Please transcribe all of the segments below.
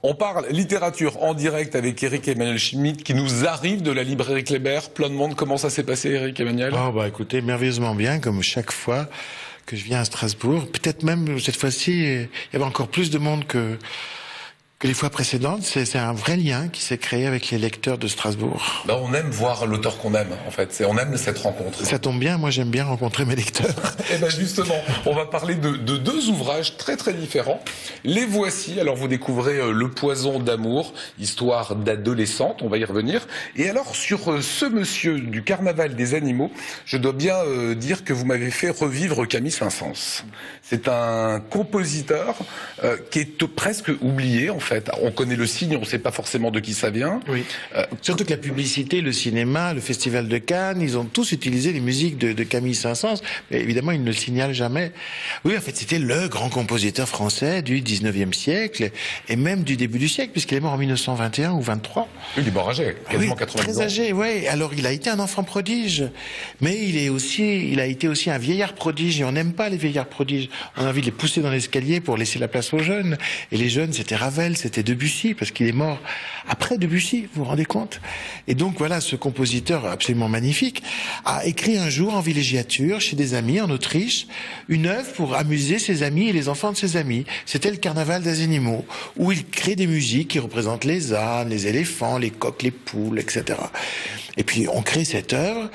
On parle littérature en direct avec Éric Emmanuel Schmitt qui nous arrive de la librairie Kléber. Plein de monde. Comment ça s'est passé, Éric Emmanuel? Oh bah écoutez, merveilleusement bien, comme chaque fois que je viens à Strasbourg. Peut-être même cette fois-ci, il y avait encore plus de monde que les fois précédentes. C'est un vrai lien qui s'est créé avec les lecteurs de Strasbourg. Ben, on aime voir l'auteur qu'on aime, en fait. On aime cette rencontre. Ça tombe bien, moi j'aime bien rencontrer mes lecteurs. Et ben justement, on va parler de deux ouvrages très très différents. Les voici. Alors vous découvrez Le Poison d'amour, histoire d'adolescente, on va y revenir. Et alors sur ce monsieur du carnaval des animaux, je dois bien dire que vous m'avez fait revivre Camille Saint-Saëns. C'est un compositeur qui est presque oublié en fait. On connaît le signe, on ne sait pas forcément de qui ça vient. Oui. Surtout que la publicité, le cinéma, le festival de Cannes, ils ont tous utilisé les musiques de Camille Saint-Saëns. Mais évidemment, ils ne le signalent jamais. Oui, en fait, c'était le grand compositeur français du 19e siècle et même du début du siècle, puisqu'il est mort en 1921 ou 23. Il est mort âgé, quasiment oui, 90 ans. Très âgé, oui. Alors, il a été un enfant prodige, mais il a été aussi un vieillard prodige. Et on n'aime pas les vieillards prodiges. On a envie de les pousser dans l'escalier pour laisser la place aux jeunes. Et les jeunes, c'était Ravel, c'était Debussy, parce qu'il est mort après Debussy, vous vous rendez compte? Et donc voilà, ce compositeur absolument magnifique a écrit un jour en villégiature, chez des amis en Autriche, une œuvre pour amuser ses amis et les enfants de ses amis. C'était le carnaval des animaux, où il crée des musiques qui représentent les ânes, les éléphants, les coqs, les poules, etc. Et puis on crée cette œuvre,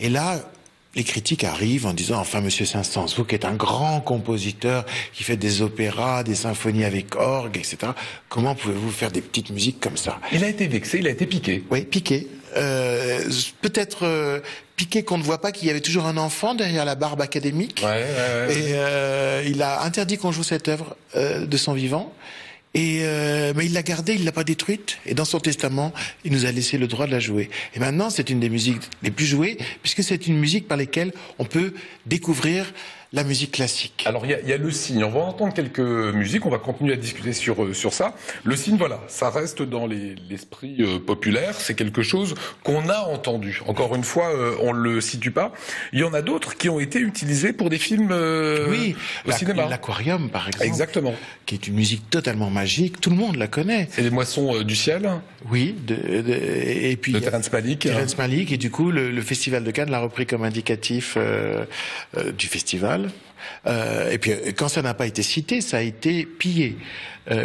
et là, les critiques arrivent en disant, enfin, monsieur Saint-Saëns, vous qui êtes un grand compositeur, qui fait des opéras, des symphonies avec orgue, etc., comment pouvez-vous faire des petites musiques comme ça? Il a été vexé, il a été piqué. Oui, piqué. Peut-être piqué qu'on ne voit pas qu'il y avait toujours un enfant derrière la barbe académique. Ouais. Et il a interdit qu'on joue cette œuvre de son vivant. Mais il l'a gardée, il l'a pas détruite. Et dans son testament, il nous a laissé le droit de la jouer. Et maintenant, c'est une des musiques les plus jouées, puisque c'est une musique par laquelle on peut découvrir la musique classique. Alors, il y a le signe. On va entendre quelques musiques. On va continuer à discuter sur ça. Le signe, voilà, ça reste dans l'esprit populaire. C'est quelque chose qu'on a entendu. Encore une fois, on le situe pas. Il y en a d'autres qui ont été utilisés pour des films oui, au cinéma. L'Aquarium, par exemple. Exactement. Qui est une musique totalement magique. Tout le monde la connaît. C'est les moissons du ciel. Oui. Et puis de Terrence Malick. Terrence Malick. Et du coup, le Festival de Cannes l'a repris comme indicatif du festival. Et puis, quand ça n'a pas été cité, ça a été pillé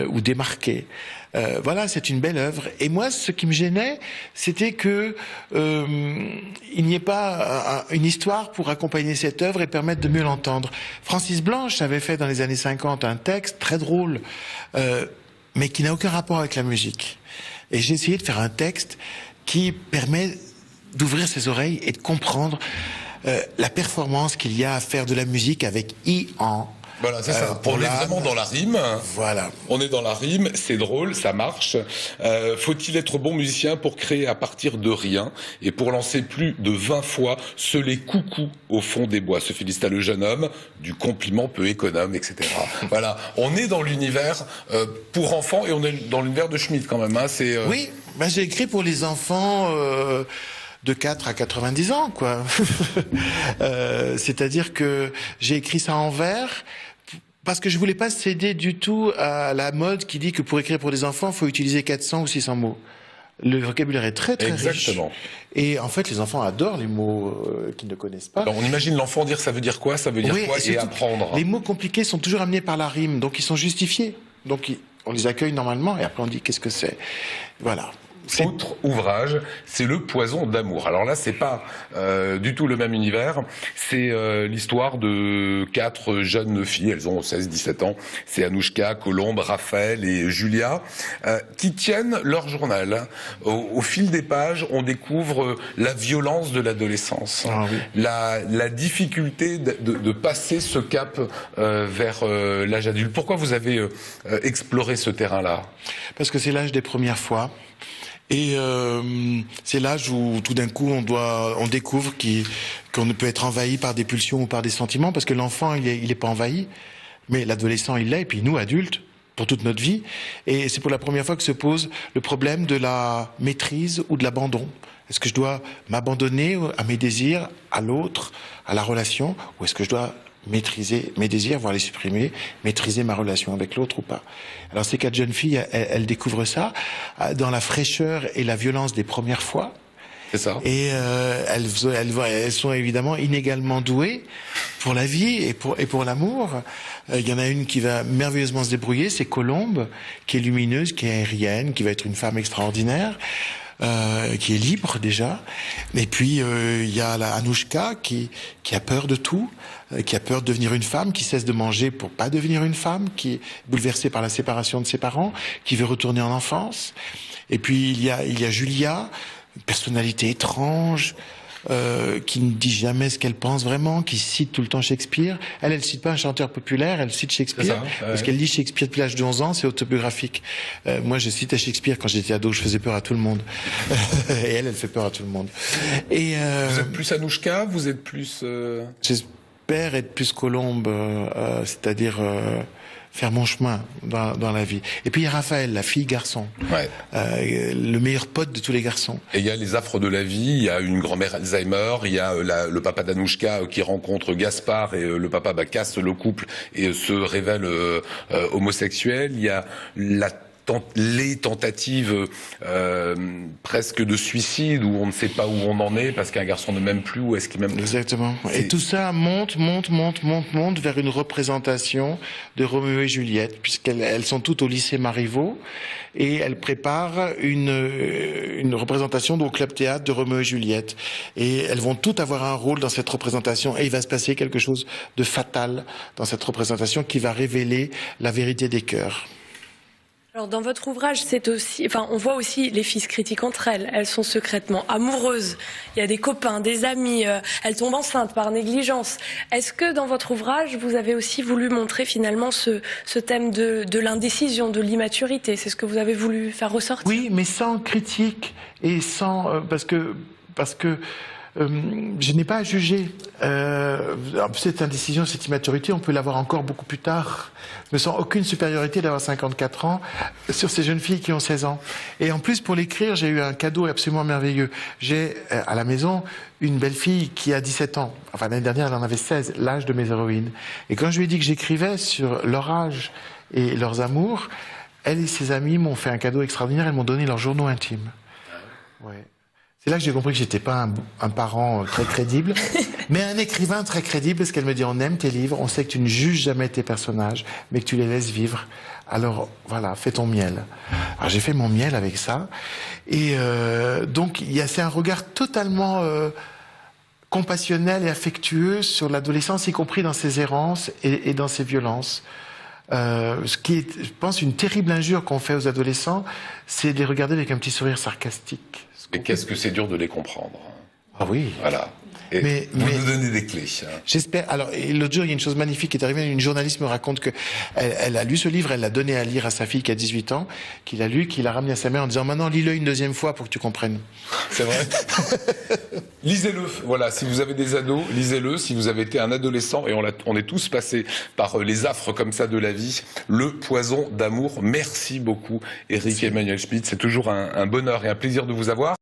ou démarqué. Voilà, c'est une belle œuvre. Et moi, ce qui me gênait, c'était que il n'y ait pas une histoire pour accompagner cette œuvre et permettre de mieux l'entendre. Francis Blanche avait fait dans les années 50 un texte très drôle, mais qui n'a aucun rapport avec la musique. Et j'ai essayé de faire un texte qui permet d'ouvrir ses oreilles et de comprendre la performance qu'il y a à faire de la musique avec i-en. Voilà, c'est ça. On est vraiment dans la rime. Voilà. On est dans la rime, c'est drôle, ça marche. Faut-il être bon musicien pour créer à partir de rien et pour lancer plus de 20 fois ce les coucous au fond des bois? Se félicita le jeune homme, du compliment peu économe, etc. Voilà, on est dans l'univers pour enfants et on est dans l'univers de Schmitt quand même. Hein. Oui, ben, j'ai écrit pour les enfants... de 4 à 90 ans, quoi. C'est-à-dire que j'ai écrit ça en vers parce que je voulais pas céder du tout à la mode qui dit que pour écrire pour des enfants, il faut utiliser 400 ou 600 mots. Le vocabulaire est très riche. Exactement. Et en fait, les enfants adorent les mots qu'ils ne connaissent pas. Alors, on imagine l'enfant dire ça veut dire quoi, ça veut dire quoi, et apprendre. Les mots compliqués sont toujours amenés par la rime, donc ils sont justifiés. Donc on les accueille normalement et après on dit qu'est-ce que c'est. Voilà. Autre ouvrage, c'est Le Poison d'amour. Alors là, c'est pas du tout le même univers. C'est l'histoire de 4 jeunes filles, elles ont 16-17 ans. C'est Anouchka, Colombe, Raphaël et Julia, qui tiennent leur journal. Au fil des pages, on découvre la violence de l'adolescence, la difficulté de passer ce cap vers l'âge adulte. Pourquoi vous avez exploré ce terrain-là? Parce que c'est l'âge des premières fois. Et c'est l'âge où tout d'un coup on découvre qu'on ne peut être envahi par des pulsions ou par des sentiments, parce que l'enfant il est pas envahi, mais l'adolescent il l'est, et puis nous adultes pour toute notre vie. Et c'est pour la première fois que se pose le problème de la maîtrise ou de l'abandon. Est-ce que je dois m'abandonner à mes désirs, à l'autre, à la relation, ou est-ce que je dois maîtriser mes désirs, voire les supprimer, maîtriser ma relation avec l'autre ou pas. Alors ces 4 jeunes filles, elles découvrent ça dans la fraîcheur et la violence des premières fois. C'est ça. Et elles sont évidemment inégalement douées pour la vie et pour l'amour. Il y en a une qui va merveilleusement se débrouiller, c'est Colombe, qui est lumineuse, qui est aérienne, qui va être une femme extraordinaire. Qui est libre déjà. Et puis il y a la Anouchka qui a peur de tout, qui a peur de devenir une femme, qui cesse de manger pour pas devenir une femme, qui est bouleversée par la séparation de ses parents, qui veut retourner en enfance. Et puis il y a Julia, une personnalité étrange, qui ne dit jamais ce qu'elle pense vraiment, qui cite tout le temps Shakespeare. Elle cite pas un chanteur populaire, elle cite Shakespeare, parce qu'elle lit Shakespeare depuis l'âge de 11 ans, c'est autobiographique. Moi, je citais Shakespeare quand j'étais ado, je faisais peur à tout le monde. Et elle fait peur à tout le monde. Et vous êtes plus Anouchka, vous êtes plus... J'espère être plus Colombe, c'est-à-dire... faire mon chemin dans la vie. Et puis il y a Raphaël, la fille garçon, le meilleur pote de tous les garçons. Et il y a les affres de la vie, il y a une grand-mère Alzheimer, il y a le papa d'Anouchka qui rencontre Gaspard et le papa casse le couple et se révèle homosexuel. Il y a les tentatives presque de suicide où on ne sait pas où on en est parce qu'un garçon ne m'aime plus ou est-ce qu'il m'aime. Exactement. Et tout ça monte vers une représentation de Roméo et Juliette, puisqu'elles sont toutes au lycée Marivaux et elles préparent une représentation au club théâtre de Roméo et Juliette. Et elles vont toutes avoir un rôle dans cette représentation et il va se passer quelque chose de fatal dans cette représentation qui va révéler la vérité des cœurs. Alors dans votre ouvrage, c'est aussi, on voit aussi les filles se critiquent entre elles. Elles sont secrètement amoureuses. Il y a des copains, des amis. Elles tombent enceintes par négligence. Est-ce que dans votre ouvrage, vous avez aussi voulu montrer finalement ce thème de l'indécision, de l'immaturité? C'est ce que vous avez voulu faire ressortir? Oui, mais sans critique et sans parce que je n'ai pas à juger. Cette indécision, cette immaturité, on peut l'avoir encore beaucoup plus tard. Je me sens aucune supériorité d'avoir 54 ans sur ces jeunes filles qui ont 16 ans. Et en plus, pour l'écrire, j'ai eu un cadeau absolument merveilleux. J'ai à la maison une belle fille qui a 17 ans. Enfin, l'année dernière, elle en avait 16, l'âge de mes héroïnes. Et quand je lui ai dit que j'écrivais sur leur âge et leurs amours, elle et ses amis m'ont fait un cadeau extraordinaire. Elles m'ont donné leurs journaux intimes. Ouais. C'est là que j'ai compris que j'étais pas un parent très crédible, mais un écrivain très crédible, parce qu'elle me dit on aime tes livres, on sait que tu ne juges jamais tes personnages, mais que tu les laisses vivre. Alors voilà, fais ton miel. Alors j'ai fait mon miel avec ça, et donc c'est un regard totalement compassionnel et affectueux sur l'adolescence, y compris dans ses errances et dans ses violences. Ce qui est, je pense, une terrible injure qu'on fait aux adolescents, c'est de les regarder avec un petit sourire sarcastique. Et qu'est-ce que c'est dur de les comprendre. Ah oui. Voilà. Et vous nous donnez des clés. J'espère. Alors, l'autre jour, il y a une chose magnifique qui est arrivée. Une journaliste me raconte que elle a lu ce livre, elle l'a donné à lire à sa fille qui a 18 ans, qu'il a lu, qu'il a ramené à sa mère en disant maintenant lis-le une deuxième fois pour que tu comprennes. C'est vrai. Lisez-le. Voilà. Si vous avez des ados, lisez-le. Si vous avez été un adolescent et on est tous passés par les affres comme ça de la vie, Le Poison d'amour. Merci beaucoup, Éric Emmanuel Schmitt. C'est toujours un bonheur et un plaisir de vous avoir.